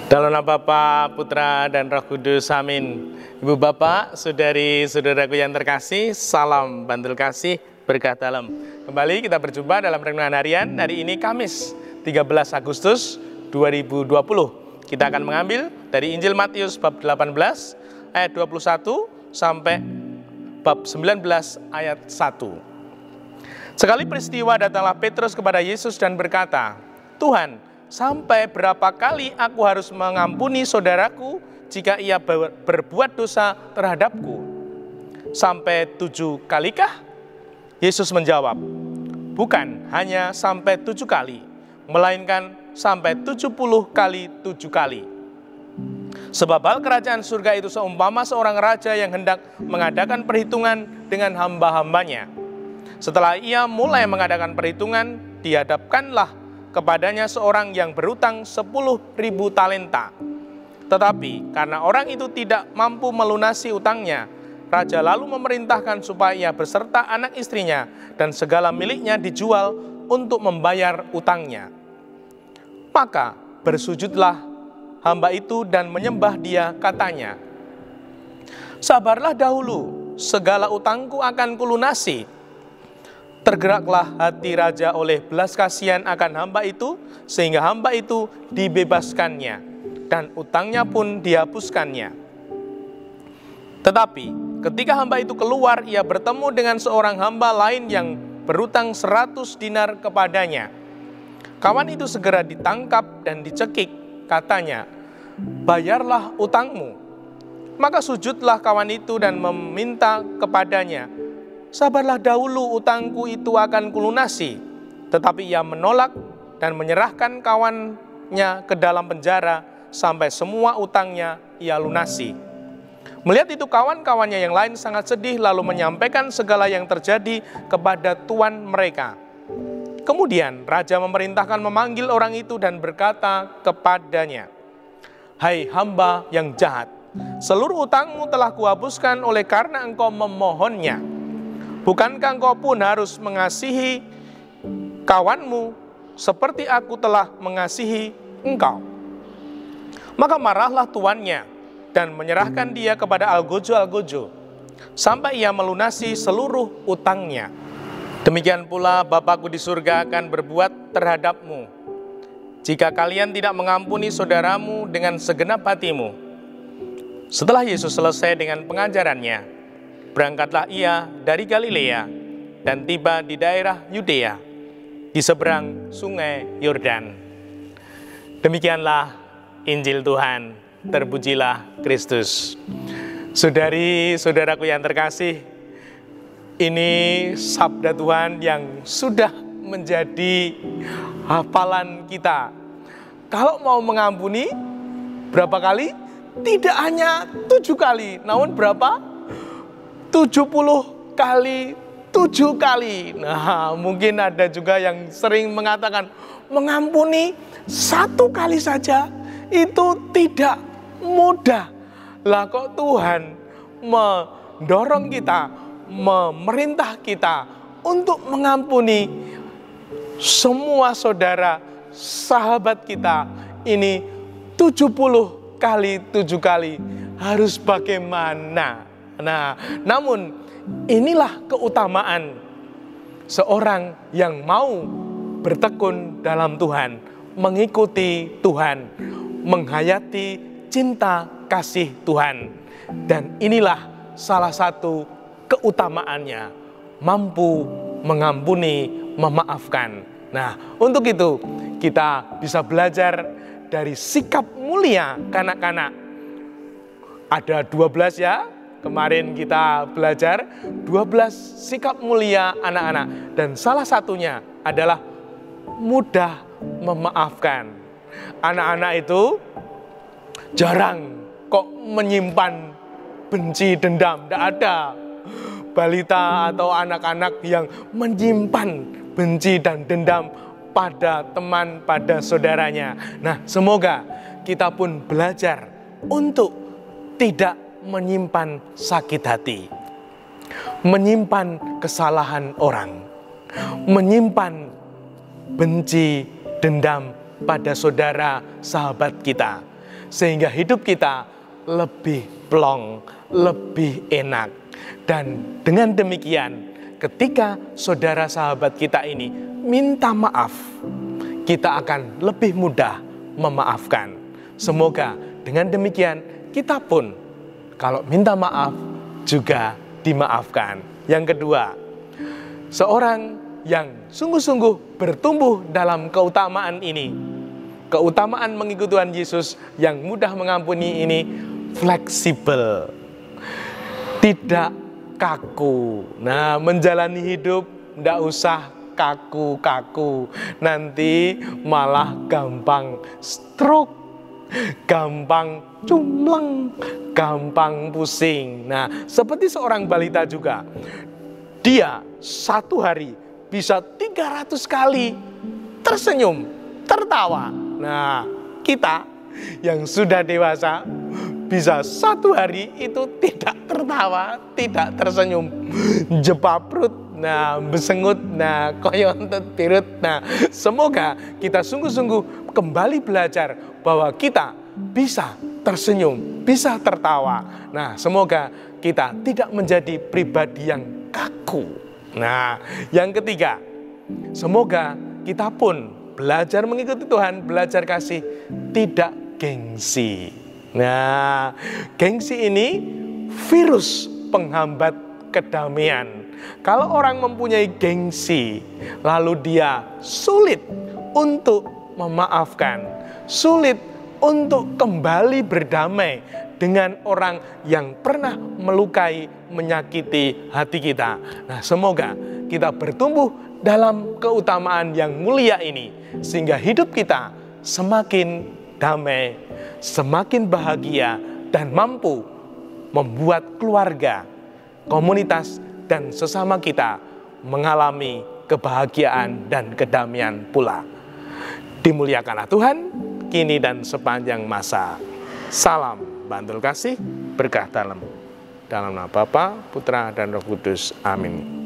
Dalam nama Bapa, Putra, dan Roh Kudus, amin. Ibu bapak, saudari-saudaraku yang terkasih, salam bantul kasih, berkah dalam. Kembali kita berjumpa dalam renungan harian hari ini Kamis 13 Agustus 2020. Kita akan mengambil dari Injil Matius bab 18 ayat 21 sampai bab 19 ayat 1. Sekali peristiwa datanglah Petrus kepada Yesus dan berkata, "Tuhan, sampai berapa kali aku harus mengampuni saudaraku jika ia berbuat dosa terhadapku? Sampai 7 kalikah?" Yesus menjawab, "Bukan hanya sampai 7 kali, melainkan sampai 70 kali 7 kali. Sebab hal kerajaan surga itu seumpama seorang raja yang hendak mengadakan perhitungan dengan hamba-hambanya. Setelah ia mulai mengadakan perhitungan, dihadapkanlah kepadanya seorang yang berutang 10.000 talenta. Tetapi karena orang itu tidak mampu melunasi utangnya, raja lalu memerintahkan supaya ia beserta anak istrinya dan segala miliknya dijual untuk membayar utangnya. Maka bersujudlah hamba itu dan menyembah dia, katanya, 'Sabarlah dahulu, segala utangku akan kulunasi.' Tergeraklah hati raja oleh belas kasihan akan hamba itu, sehingga hamba itu dibebaskannya, dan utangnya pun dihapuskannya. Tetapi ketika hamba itu keluar, ia bertemu dengan seorang hamba lain yang berutang 100 dinar kepadanya. Kawan itu segera ditangkap dan dicekik, katanya, 'Bayarlah utangmu.' Maka sujudlah kawan itu dan meminta kepadanya, 'Sabarlah dahulu, utangku itu akan kulunasi.' Tetapi ia menolak dan menyerahkan kawannya ke dalam penjara sampai semua utangnya ia lunasi. Melihat itu kawan-kawannya yang lain sangat sedih, lalu menyampaikan segala yang terjadi kepada tuan mereka. Kemudian raja memerintahkan memanggil orang itu dan berkata kepadanya, 'Hai hamba yang jahat, seluruh utangmu telah kuhapuskan oleh karena engkau memohonnya. Bukankah engkau pun harus mengasihi kawanmu seperti aku telah mengasihi engkau?' Maka marahlah tuannya dan menyerahkan dia kepada algojo-algojo sampai ia melunasi seluruh utangnya. Demikian pula Bapakku di surga akan berbuat terhadapmu, jika kalian tidak mengampuni saudaramu dengan segenap hatimu." Setelah Yesus selesai dengan pengajarannya, berangkatlah ia dari Galilea dan tiba di daerah Yudea, di seberang sungai Yordan. Demikianlah Injil Tuhan, terpujilah Kristus. Saudari-saudaraku yang terkasih, ini sabda Tuhan yang sudah menjadi hafalan kita. Kalau mau mengampuni, berapa kali? Tidak hanya 7 kali, namun berapa? 70 kali 7 kali. Nah, mungkin ada juga yang sering mengatakan, mengampuni 1 kali saja itu tidak mudah. Lah kok Tuhan mendorong kita, memerintah kita untuk mengampuni semua saudara, sahabat kita ini 70 kali 7 kali. Harus bagaimana? Nah, namun inilah keutamaan seorang yang mau bertekun dalam Tuhan, mengikuti Tuhan, menghayati cinta kasih Tuhan. Dan inilah salah satu keutamaannya, mampu mengampuni, memaafkan. Nah, untuk itu kita bisa belajar dari sikap mulia kanak-kanak. Ada 12 ya. Kemarin kita belajar 12 sikap mulia anak-anak, dan salah satunya adalah mudah memaafkan. Anak-anak itu jarang kok menyimpan benci dendam, tidak ada balita atau anak-anak yang menyimpan benci dan dendam pada teman, pada saudaranya. Nah, semoga kita pun belajar untuk tidak menyimpan sakit hati, menyimpan kesalahan orang, menyimpan benci, dendam pada saudara, sahabat kita. sehingga hidup kita lebih plong, lebih enak. Dan dengan demikian, ketika saudara sahabat kita ini minta maaf, kita akan lebih mudah memaafkan. Semoga dengan demikian kita pun kalau minta maaf juga dimaafkan. Yang kedua, seorang yang sungguh-sungguh bertumbuh dalam keutamaan ini, keutamaan mengikuti Tuhan Yesus yang mudah mengampuni ini, fleksibel, tidak kaku. Nah, menjalani hidup tidak usah kaku-kaku, nanti malah gampang stroke, gampang cumleng, gampang pusing. Nah, seperti seorang balita juga, dia satu hari bisa 300 kali tersenyum, tertawa. Nah, kita yang sudah dewasa bisa satu hari itu tidak tertawa, tidak tersenyum, jepaprut, nah besengut, nah koyontet pirut. Nah, semoga kita sungguh-sungguh kembali belajar bahwa kita bisa tersenyum, bisa tertawa. Nah, semoga kita tidak menjadi pribadi yang kaku. Nah, yang ketiga, semoga kita pun belajar mengikuti Tuhan, belajar kasih, tidak gengsi. Nah, gengsi ini virus penghambat kedamaian. Kalau orang mempunyai gengsi, lalu dia sulit untuk memaafkan, sulit untuk kembali berdamai dengan orang yang pernah melukai, menyakiti hati kita. Nah, semoga kita bertumbuh dalam keutamaan yang mulia ini, sehingga hidup kita semakin damai, semakin bahagia, dan mampu membuat keluarga, komunitas, dan sesama kita mengalami kebahagiaan dan kedamaian pula. Dimuliakanlah Tuhan, kini dan sepanjang masa. Salam bantul kasih, berkah dalam nama Bapa, Putra, dan Roh Kudus. Amin.